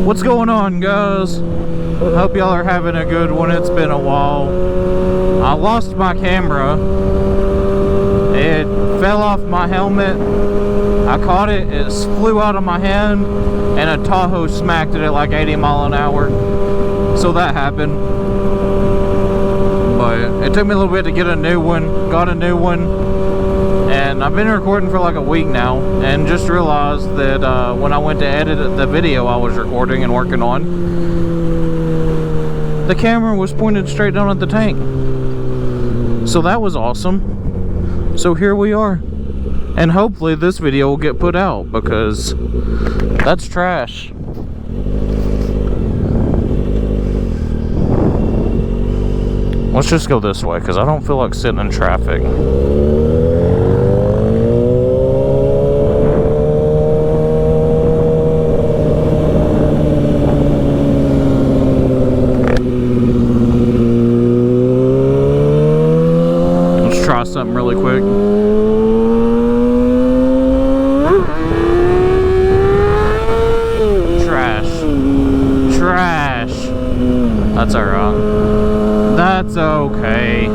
What's going on, guys? Hope y'all are having a good one. It's been a while. I lost my camera. It fell off my helmet. I caught it. It flew out of my hand, and a Tahoe smacked it at like 80 miles an hour. So that happened. But it took me a little bit to get a new one. Got a new one. And I've been recording for like a week now, and just realized that when I went to edit the video I was recording and working on, the camera was pointed straight down at the tank. So that was awesome. So here we are. And hopefully this video will get put out, because that's trash. Let's just go this way, because I don't feel like sitting in traffic. Something really quick. Trash. That's alright. That's okay.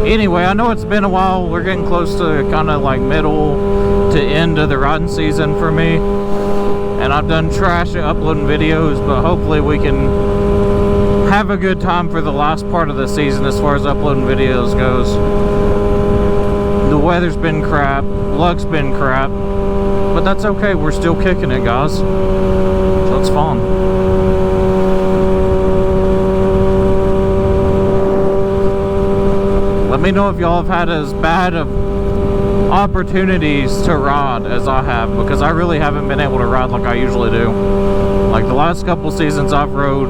Anyway, I know it's been a while. We're getting close to kind of like middle to end of the riding season for me. And I've done trash at uploading videos, but hopefully we can have a good time for the last part of the season as far as uploading videos goes. The weather's been crap, luck's been crap, but that's okay, we're still kicking it, guys. So it's fun. Let me know if y'all have had as bad of opportunities to ride as I have, because I really haven't been able to ride like I usually do. Like the last couple seasons I've rode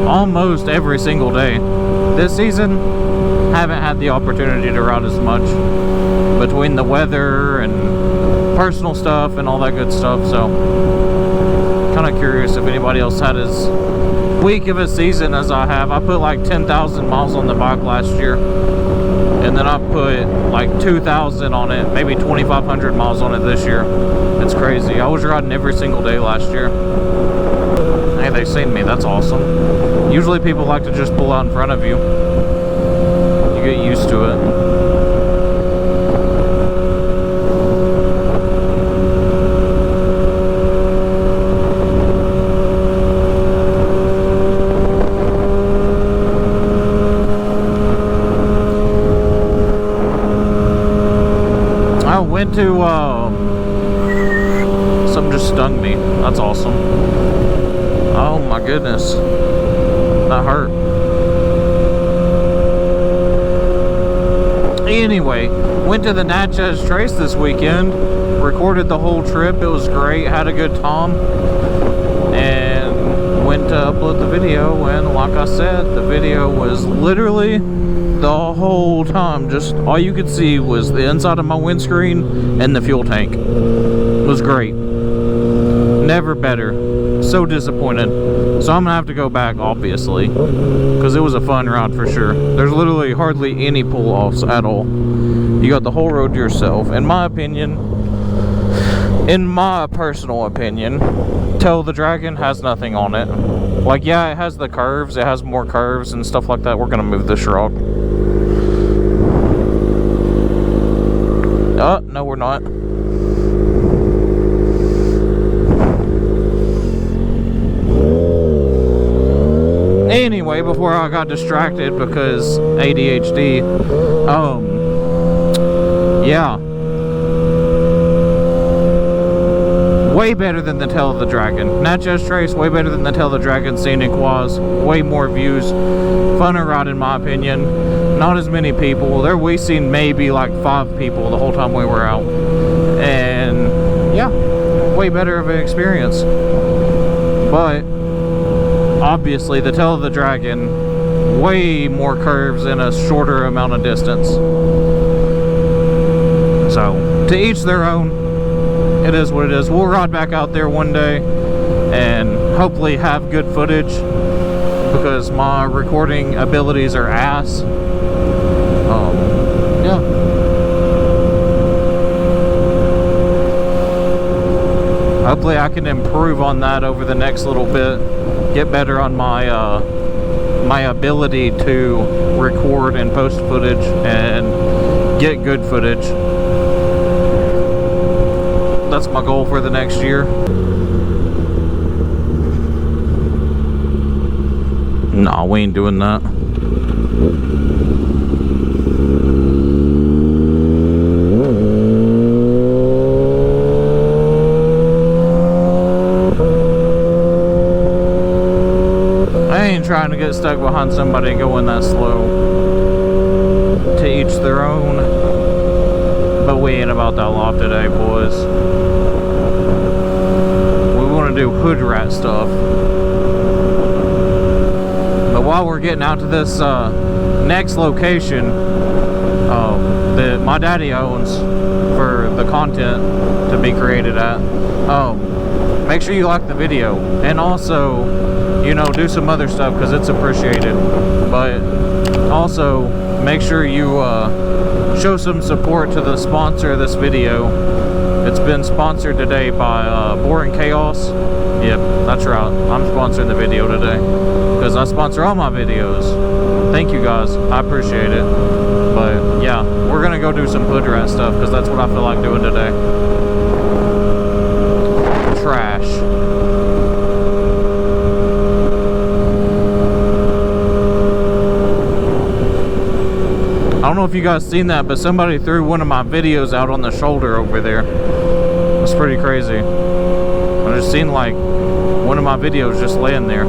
almost every single day. This season haven't had the opportunity to ride as much, between the weather and personal stuff and all that good stuff. So kind of curious if anybody else had as weak of a season as I have. I put like 10,000 miles on the bike last year. And then I put like 2,000 on it, maybe 2,500 miles on it this year. It's crazy. I was riding every single day last year. Hey, they seen me. That's awesome. Usually people like to just pull out in front of you. You get used to it. To something just stung me. That's awesome. Oh my goodness, that hurt. Anyway, went to the Natchez Trace this weekend, recorded the whole trip. It was great, had a good time, and went to upload the video, and like I said, the video was literally the whole time, just all you could see was the inside of my windscreen and the fuel tank. It was great. Never better. So disappointed. So I'm gonna have to go back, obviously, because it was a fun ride for sure. There's literally hardly any pull-offs at all. You got the whole road to yourself. In my opinion, in my personal opinion, Tail the Dragon has nothing on it. Like, yeah, it has the curves, it has more curves and stuff like that. We're gonna move this rock. No, we're not. Anyway, before I got distracted because ADHD, yeah. way better than the Tail of the Dragon. Natchez Trace, way better than the Tail of the Dragon. Scenic Quaz, way more views. Funner ride in my opinion. Not as many people. We seen maybe like 5 people the whole time we were out. And yeah, way better of an experience. But obviously the Tail of the Dragon, way more curves in a shorter amount of distance. So to each their own. It is what it is. We'll ride back out there one day and hopefully have good footage, because my recording abilities are ass. Yeah. Hopefully I can improve on that over the next little bit. Get better on my my ability to record and post footage and get good footage. That's my goal for the next year. Nah, we ain't doing that. I ain't trying to get stuck behind somebody going that slow. To each their own. But we ain't about that life today, boys. We want to do hood rat stuff. But while we're getting out to this next location that my daddy owns for the content to be created at, make sure you like the video. And also, you know, do some other stuff because it's appreciated. But also, make sure you show some support to the sponsor of this video. It's been sponsored today by Boring Khaos. Yep, that's right. I'm sponsoring the video today because I sponsor all my videos. Thank you guys. I appreciate it. But yeah, we're gonna go do some hood rat stuff because that's what I feel like doing today. Trash. I don't know if you guys seen that, but somebody threw one of my videos out on the shoulder over there. It's pretty crazy. I just seen like one of my videos just laying there.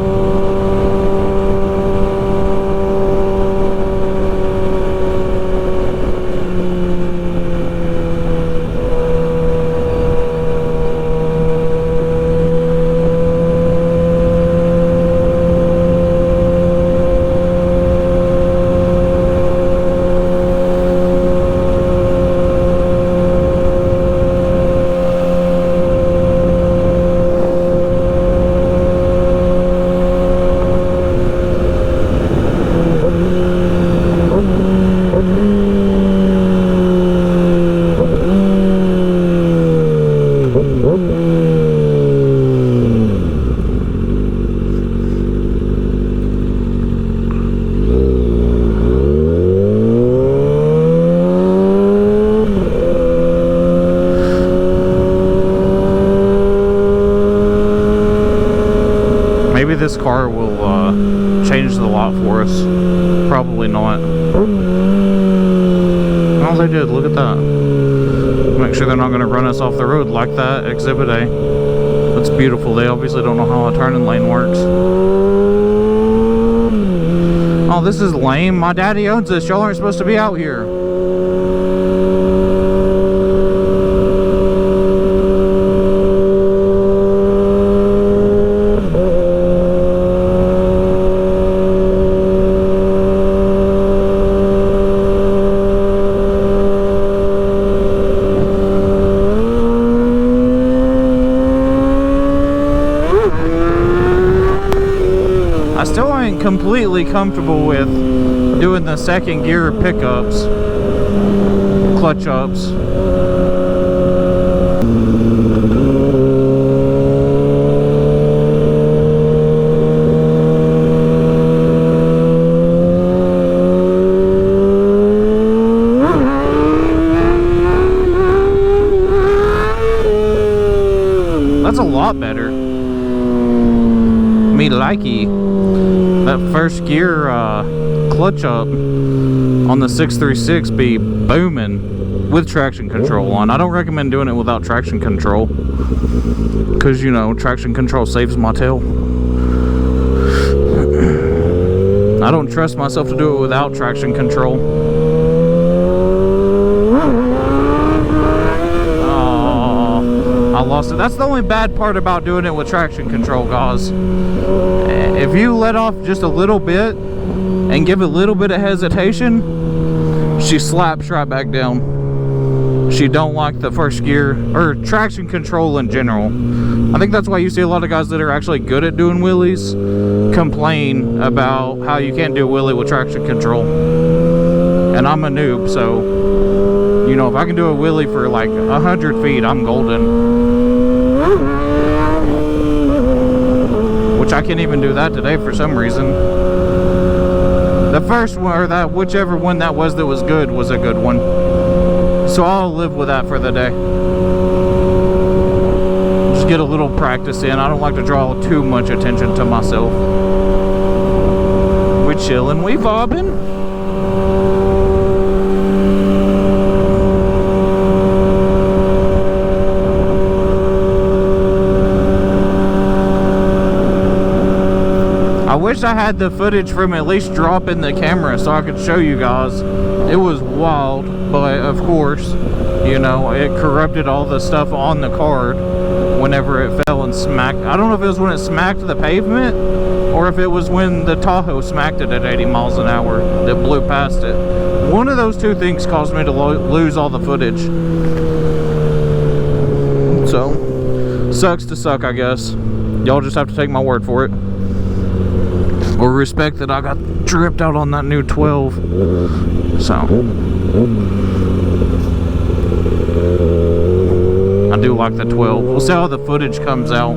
Maybe this car will change the lot for us. Probably not. Oh, they did. Look at that. Make sure they're not going to run us off the road like that. Exhibit A. That's beautiful. They obviously don't know how a turning lane works. Oh, this is lame. My daddy owns this. Y'all aren't supposed to be out here. I still ain't completely comfortable with doing the second gear pickups, clutch ups. That's a lot better. Me likey. That first gear clutch up on the 636 be booming with traction control on. I don't recommend doing it without traction control. because, you know, traction control saves my tail. I don't trust myself to do it without traction control. Oh, I lost it. That's the only bad part about doing it with traction control, guys. If you let off just a little bit and give a little bit of hesitation, she slaps right back down. She don't like the first gear, or traction control in general. I think that's why you see a lot of guys that are actually good at doing wheelies complain about how you can't do a wheelie with traction control. And I'm a noob, so, you know, if I can do a wheelie for like 100 feet, I'm golden. Which I can't even do that today for some reason. The first one, or that whichever one that was good was a good one. So I'll live with that for the day. Just get a little practice in. I don't like to draw too much attention to myself. We chillin', we vibing. I wish I had the footage from at least dropping the camera so I could show you guys. It was wild, but of course, you know, it corrupted all the stuff on the card whenever it fell and smacked. I don't know if it was when it smacked the pavement or if it was when the Tahoe smacked it at 80 miles an hour that blew past it. One of those two things caused me to lose all the footage. So, sucks to suck, I guess. Y'all just have to take my word for it. Or respect that I got dripped out on that new 12. So I do like the 12. We'll see how the footage comes out.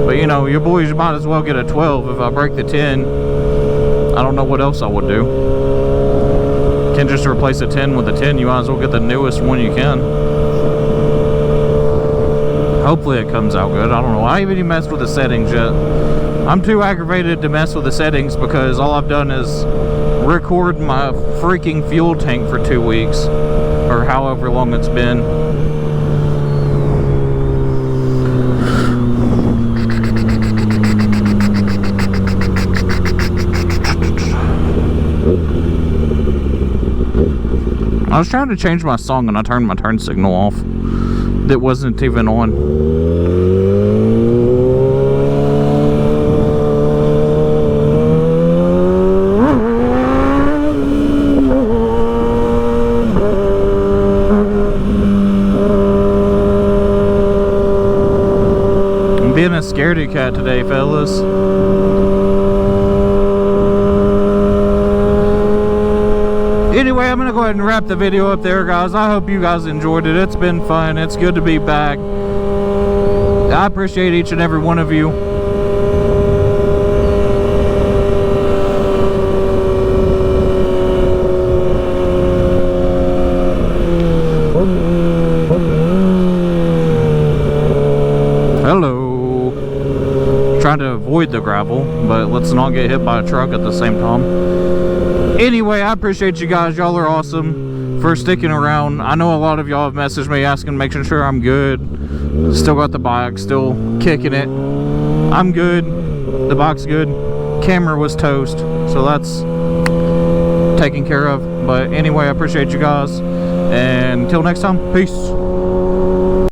But you know, your boys might as well get a 12. If I break the 10, I don't know what else I would do. Can't just replace a 10 with a 10. You might as well get the newest one you can. Hopefully it comes out good. I don't know. I haven't even messed with the settings yet. I'm too aggravated to mess with the settings because all I've done is record my freaking fuel tank for 2 weeks or however long it's been. I was trying to change my song and I turned my turn signal off. That wasn't even on. Being a scaredy cat today, fellas. Anyway, I'm gonna go ahead and wrap the video up there, guys. I hope you guys enjoyed it. It's been fun. It's good to be back. I appreciate each and every one of you. Trying to avoid the gravel, but let's not get hit by a truck at the same time. Anyway, I appreciate you guys. Y'all are awesome for sticking around. I know a lot of y'all have messaged me asking, making sure I'm good. Still got the bike, still kicking it. I'm good. The bike's good. Camera was toast, so that's taken care of. But anyway, I appreciate you guys. And until next time, peace.